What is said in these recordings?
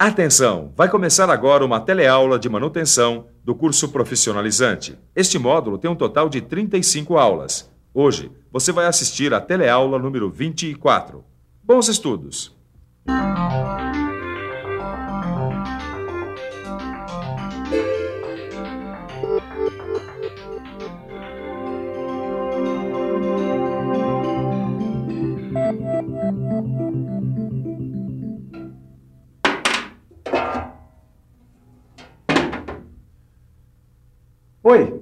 Atenção! Vai começar agora uma teleaula de manutenção do curso profissionalizante. Este módulo tem um total de 35 aulas. Hoje, você vai assistir à teleaula número 24. Bons estudos! Oi!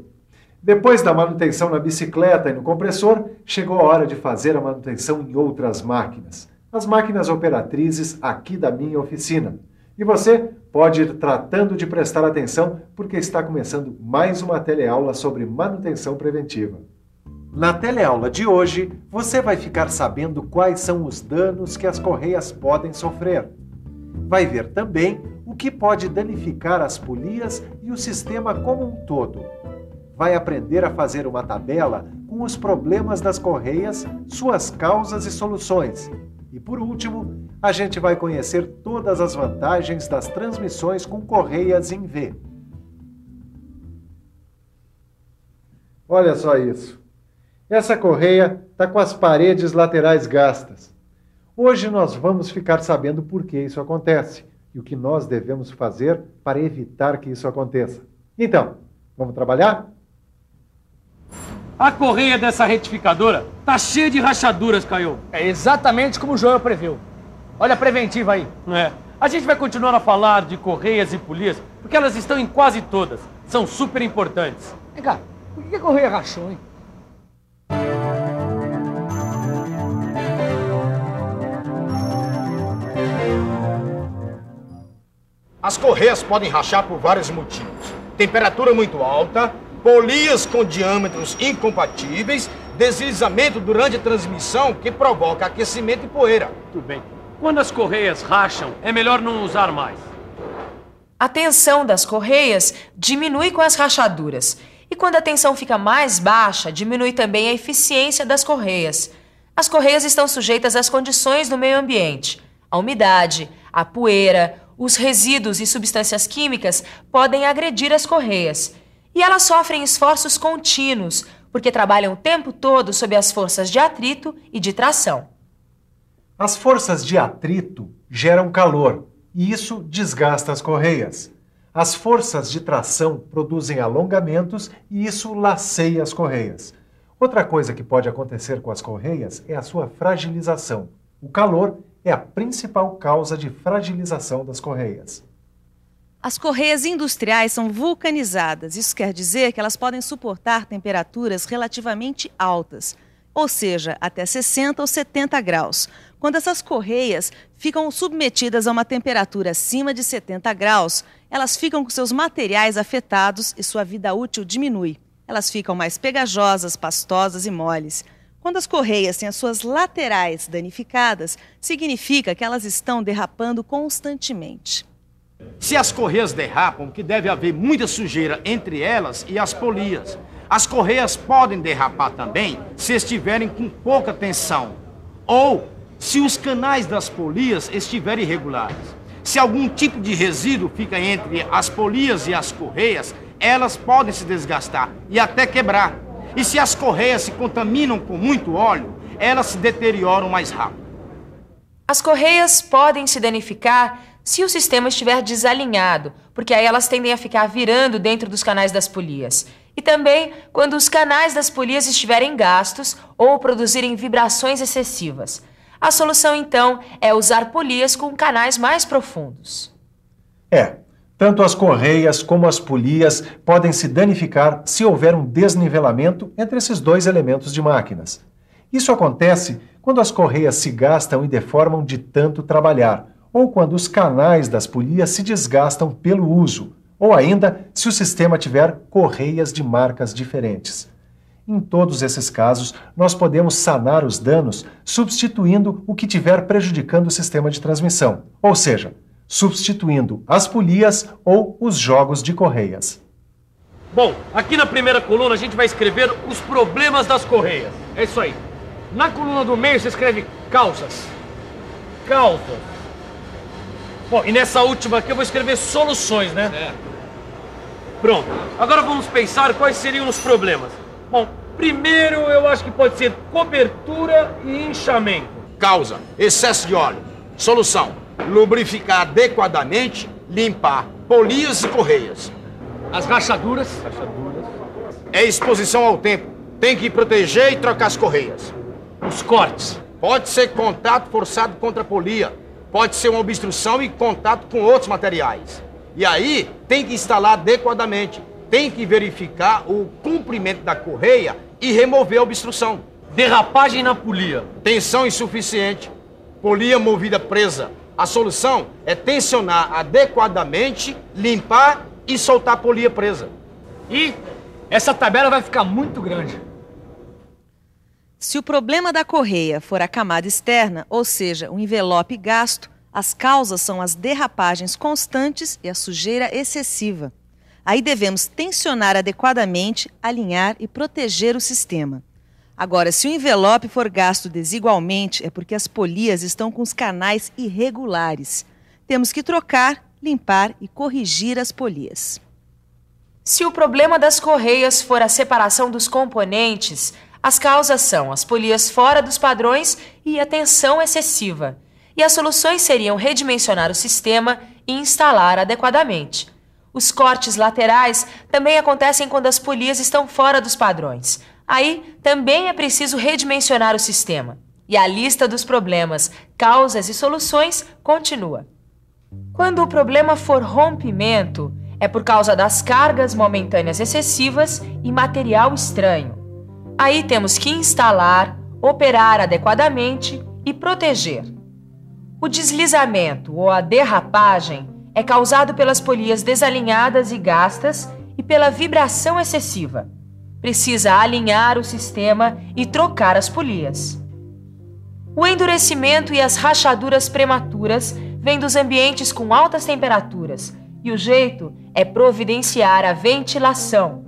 Depois da manutenção na bicicleta e no compressor, chegou a hora de fazer a manutenção em outras máquinas. As máquinas operatrizes aqui da minha oficina. E você pode ir tratando de prestar atenção, porque está começando mais uma teleaula sobre manutenção preventiva. Na teleaula de hoje, você vai ficar sabendo quais são os danos que as correias podem sofrer. Vai ver também o que pode danificar as polias e o sistema como um todo. Vai aprender a fazer uma tabela com os problemas das correias, suas causas e soluções. E por último, a gente vai conhecer todas as vantagens das transmissões com correias em V. Olha só isso. Essa correia está com as paredes laterais gastas. Hoje nós vamos ficar sabendo por que isso acontece e o que nós devemos fazer para evitar que isso aconteça. Então, vamos trabalhar? A correia dessa retificadora tá cheia de rachaduras, Caio. É exatamente como o Joel previu. Olha a preventiva aí. A gente vai continuar a falar de correias e polias, porque elas estão em quase todas. São super importantes. Vem cá, por que a correia rachou, hein? As correias podem rachar por vários motivos. Temperatura muito alta, polias com diâmetros incompatíveis, deslizamento durante a transmissão que provoca aquecimento e poeira. Tudo bem. Quando as correias racham, é melhor não usar mais. A tensão das correias diminui com as rachaduras. E quando a tensão fica mais baixa, diminui também a eficiência das correias. As correias estão sujeitas às condições do meio ambiente. A umidade, a poeira, os resíduos e substâncias químicas podem agredir as correias. E elas sofrem esforços contínuos, porque trabalham o tempo todo sob as forças de atrito e de tração. As forças de atrito geram calor, e isso desgasta as correias. As forças de tração produzem alongamentos, e isso laceia as correias. Outra coisa que pode acontecer com as correias é a sua fragilização. O calor é a principal causa de fragilização das correias. As correias industriais são vulcanizadas. Isso quer dizer que elas podem suportar temperaturas relativamente altas, ou seja, até 60 ou 70 graus. Quando essas correias ficam submetidas a uma temperatura acima de 70 graus, elas ficam com seus materiais afetados e sua vida útil diminui. Elas ficam mais pegajosas, pastosas e moles. Quando as correias têm as suas laterais danificadas, significa que elas estão derrapando constantemente. Se as correias derrapam, que deve haver muita sujeira entre elas e as polias. As correias podem derrapar também se estiverem com pouca tensão ou se os canais das polias estiverem irregulares. Se algum tipo de resíduo fica entre as polias e as correias, elas podem se desgastar e até quebrar. E se as correias se contaminam com muito óleo, elas se deterioram mais rápido. As correias podem se danificar se o sistema estiver desalinhado, porque aí elas tendem a ficar virando dentro dos canais das polias. E também quando os canais das polias estiverem gastos ou produzirem vibrações excessivas. A solução, então, é usar polias com canais mais profundos. Tanto as correias como as polias podem se danificar se houver um desnivelamento entre esses dois elementos de máquinas. Isso acontece quando as correias se gastam e deformam de tanto trabalhar, ou quando os canais das polias se desgastam pelo uso, ou ainda se o sistema tiver correias de marcas diferentes. Em todos esses casos, nós podemos sanar os danos substituindo o que estiver prejudicando o sistema de transmissão, ou seja, substituindo as polias ou os jogos de correias. Bom, aqui na primeira coluna a gente vai escrever os problemas das correias. É isso aí. Na coluna do meio você escreve calças. Calças. Bom, e nessa última aqui eu vou escrever soluções, né? Pronto. Agora vamos pensar quais seriam os problemas. Bom, primeiro eu acho que pode ser cobertura e inchamento. Causa: excesso de óleo. Solução: lubrificar adequadamente, limpar polias e correias. As rachaduras. É exposição ao tempo. Tem que proteger e trocar as correias. Os cortes. Pode ser contato forçado contra a polia. Pode ser uma obstrução e contato com outros materiais. E aí, tem que instalar adequadamente. Tem que verificar o comprimento da correia e remover a obstrução. Derrapagem na polia. Tensão insuficiente. Polia movida presa. A solução é tensionar adequadamente, limpar e soltar a polia presa. E essa tabela vai ficar muito grande. Se o problema da correia for a camada externa, ou seja, o envelope gasto, as causas são as derrapagens constantes e a sujeira excessiva. Aí devemos tensionar adequadamente, alinhar e proteger o sistema. Agora, se o envelope for gasto desigualmente, é porque as polias estão com os canais irregulares. Temos que trocar, limpar e corrigir as polias. Se o problema das correias for a separação dos componentes, as causas são as polias fora dos padrões e a tensão excessiva. E as soluções seriam redimensionar o sistema e instalar adequadamente. Os cortes laterais também acontecem quando as polias estão fora dos padrões. Aí também é preciso redimensionar o sistema. E a lista dos problemas, causas e soluções continua. Quando o problema for rompimento, é por causa das cargas momentâneas excessivas e material estranho. Aí temos que instalar, operar adequadamente e proteger. O deslizamento ou a derrapagem é causado pelas polias desalinhadas e gastas e pela vibração excessiva. Precisa alinhar o sistema e trocar as polias. O endurecimento e as rachaduras prematuras vêm dos ambientes com altas temperaturas e o jeito é providenciar a ventilação.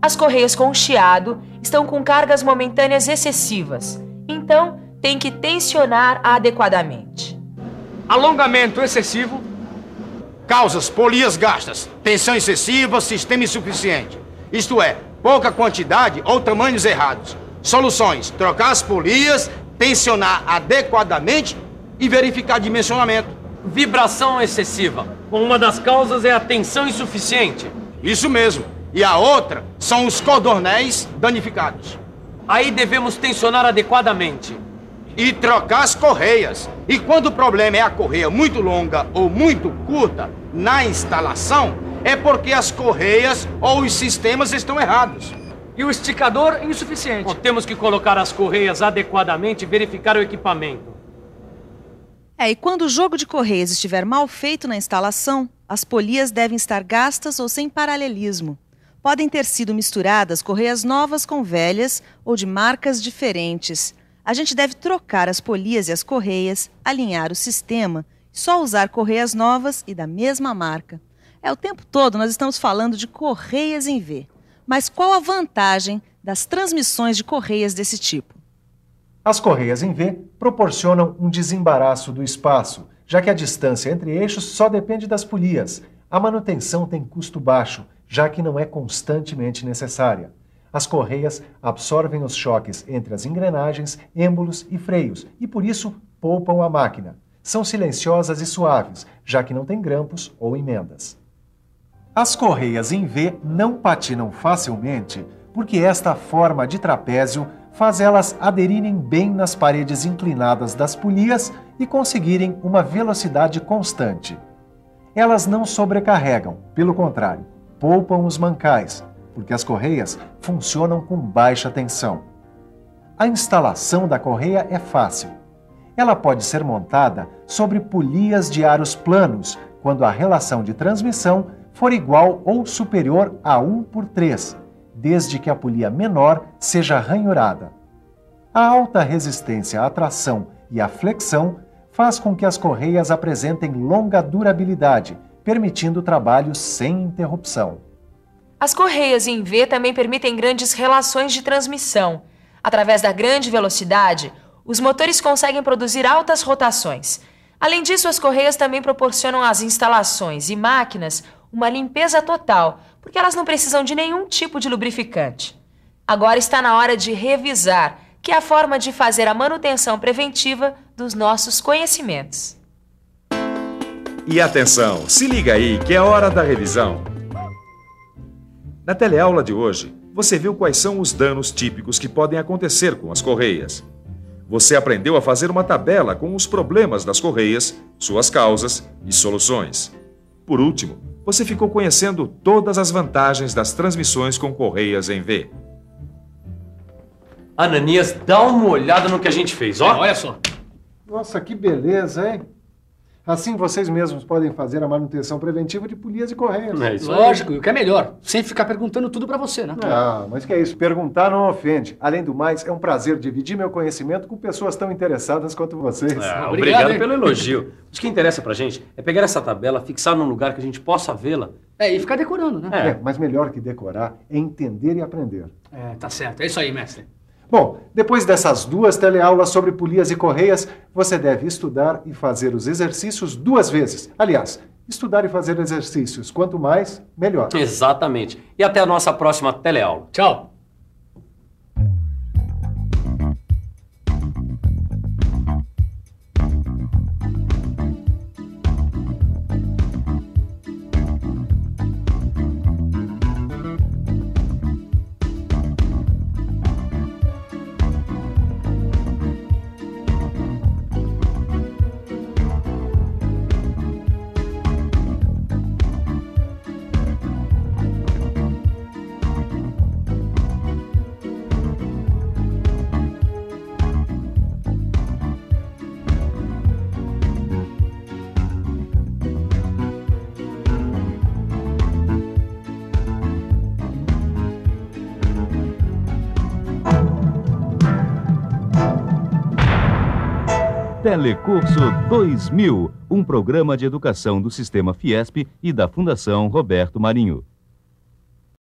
As correias com chiado estão com cargas momentâneas excessivas, então tem que tensionar adequadamente. Alongamento excessivo. Causas: polias gastas, tensão excessiva, sistema insuficiente. Isto é, pouca quantidade ou tamanhos errados. Soluções: trocar as polias, tensionar adequadamente e verificar dimensionamento. Vibração excessiva. Uma das causas é a tensão insuficiente. Isso mesmo. E a outra são os cordões danificados. Aí devemos tensionar adequadamente. E trocar as correias. E quando o problema é a correia muito longa ou muito curta na instalação, é porque as correias ou os sistemas estão errados. E o esticador insuficiente. Bom, temos que colocar as correias adequadamente e verificar o equipamento. E quando o jogo de correias estiver mal feito na instalação, as polias devem estar gastas ou sem paralelismo. Podem ter sido misturadas correias novas com velhas ou de marcas diferentes. A gente deve trocar as polias e as correias, alinhar o sistema e só usar correias novas e da mesma marca. O tempo todo nós estamos falando de correias em V. Mas qual a vantagem das transmissões de correias desse tipo? As correias em V proporcionam um desembaraço do espaço, já que a distância entre eixos só depende das polias. A manutenção tem custo baixo, já que não é constantemente necessária. As correias absorvem os choques entre as engrenagens, êmbolos e freios e, por isso, poupam a máquina. São silenciosas e suaves, já que não tem grampos ou emendas. As correias em V não patinam facilmente porque esta forma de trapézio faz elas aderirem bem nas paredes inclinadas das polias e conseguirem uma velocidade constante. Elas não sobrecarregam, pelo contrário, poupam os mancais, porque as correias funcionam com baixa tensão. A instalação da correia é fácil. Ela pode ser montada sobre polias de aros planos, quando a relação de transmissão for igual ou superior a 1/3, desde que a polia menor seja ranhurada. A alta resistência à tração e à flexão faz com que as correias apresentem longa durabilidade, permitindo trabalho sem interrupção. As correias em V também permitem grandes relações de transmissão. Através da grande velocidade, os motores conseguem produzir altas rotações. Além disso, as Correias também proporcionam às instalações e máquinas uma limpeza total, porque elas não precisam de nenhum tipo de lubrificante. Agora está na hora de revisar, que é a forma de fazer a manutenção preventiva dos nossos conhecimentos. E atenção, se liga aí que é hora da revisão. Na teleaula de hoje, você viu quais são os danos típicos que podem acontecer com as Correias. Você aprendeu a fazer uma tabela com os problemas das Correias, suas causas e soluções. Por último, você ficou conhecendo todas as vantagens das transmissões com Correias em V. Ananias, dá uma olhada no que a gente fez, ó. Olha só. Nossa, que beleza, hein? Assim vocês mesmos podem fazer a manutenção preventiva de polias e correias. É isso aí. Lógico, e o que é melhor, sem ficar perguntando tudo pra você, né? Ah, mas que é isso? Perguntar não ofende. Além do mais, é um prazer dividir meu conhecimento com pessoas tão interessadas quanto vocês. Obrigado hein? pelo elogio. O que interessa pra gente é pegar essa tabela, fixar num lugar que a gente possa vê-la. E ficar decorando, né? Mas melhor que decorar é entender e aprender. Tá certo. É isso aí, mestre. Bom, depois dessas 2 teleaulas sobre polias e correias, você deve estudar e fazer os exercícios 2 vezes. Aliás, estudar e fazer exercícios, quanto mais, melhor. Exatamente. E até a nossa próxima teleaula. Tchau. Telecurso 2000, um programa de educação do Sistema Fiesp e da Fundação Roberto Marinho.